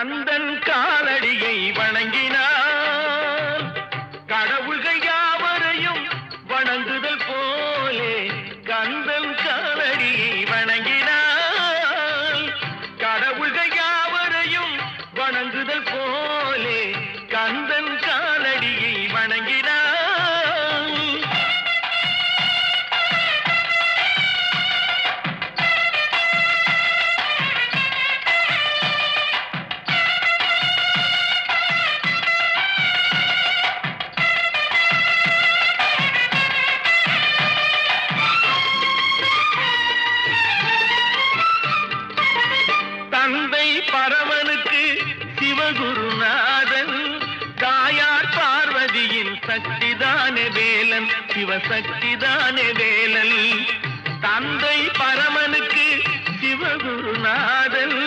கந்தன் காலடியை வணங்கினான் கடவுள்கள் யாவரையும் வணங்குதல் போலே கந்தன் காலடியை வணங்கினான் கடவுள்கள் யாவரையும் வணங்குதல் போலே கந்தன் காலடியை வணங்கினான். தந்தை பரமனுக்கு சிவகுருநாதன் தாயார் பார்வதியின் சக்திதானே வேலன் சிவசக்திதானே வேலன். தந்தை பரமனுக்கு சிவகுருநாதன்